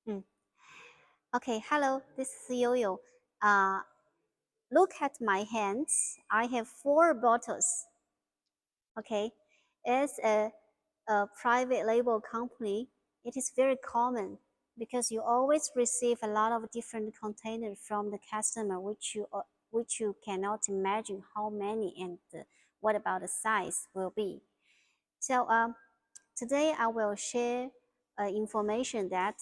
Hmm. Okay, hello, this is YOYO. Uh, Look at my hands. I have four bottles. Okay, as a private label company, it is very common because you always receive a lot of different containers from the customer, which you cannot imagine how many and what about the size will be. So today I will share information that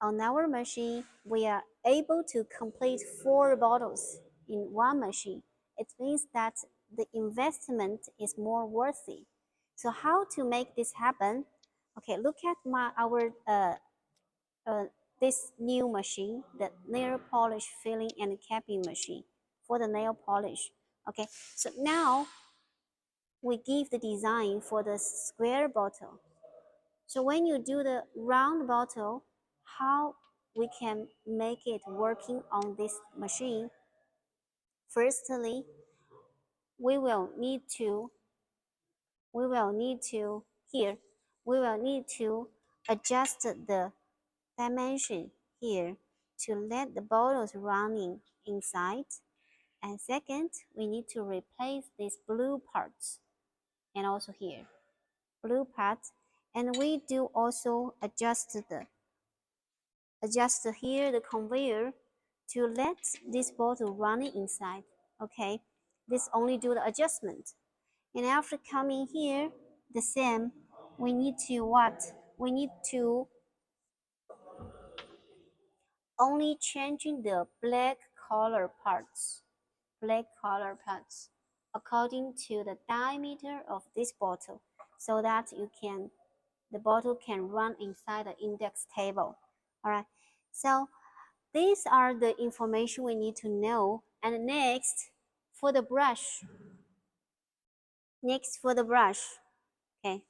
on our machine we are able to complete four bottles in one machine. It means that the investment is more worthy. So how to make this happen? Okay, look at uh, this new machine, the nail polish filling and capping machine for the nail polish. Okay, so now we give the design for the square bottle. So when you do the round bottle, how we can make it working on this machine? Firstly, we will need to we will need to here we will need to adjust the dimension here to let the bottles running inside. And second, we need to replace these blue parts and also here blue parts, and we do also adjust here the conveyor to let this bottle run inside. Okay, this only do the adjustment. And after coming here, the same, we need to what? We need to only changing the black color parts according to the diameter of this bottle, so that the bottle can run inside the index table. All right, so these are the information we need to know. And for the brush, next for the brush, okay,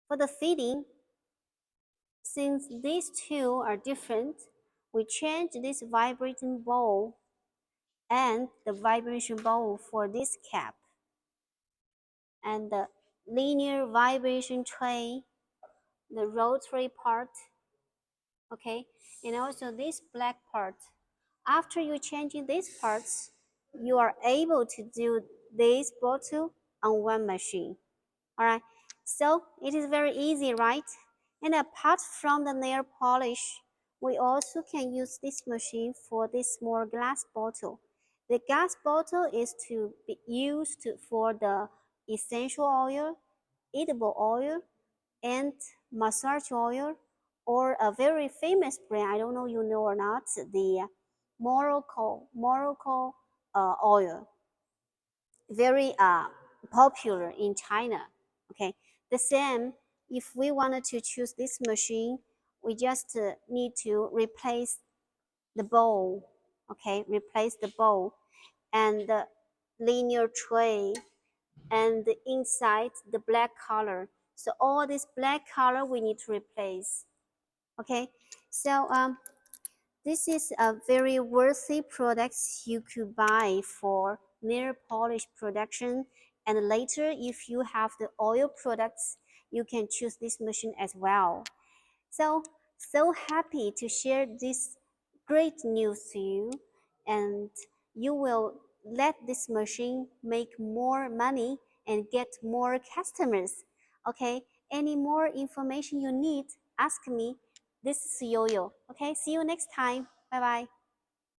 for the fitting, since these two are different, we change this vibrating ball and the vibration ball for this cap, and the linear vibration tray, the rotary part, okay, and also this black part. After you changing these parts, you are able to do this bottle on one machine. All right, so it is very easy, right? And apart from the nail polish, we also can use this machine for this small glass bottle. The glass bottle is to be used for the essential oil, edible oil, and massage oil, or a very famous brand, I don't know you know or not, the Morocco oil, very popular in China. Okay, the same, if we wanted to choose this machine, we just need to replace the bowl. Okay, replace the bowl and the linear tray and the inside the black color. So all this black color we need to replace. Okay, so this is a very worthy product you could buy for nail polish production, and later if you have the oil products, you can choose this machine as well. So happy to share this great news to you, and you will let this machine make more money and get more customers. Okay, any more information you need, ask me. This is YOYO. Okay, see you next time. Bye bye.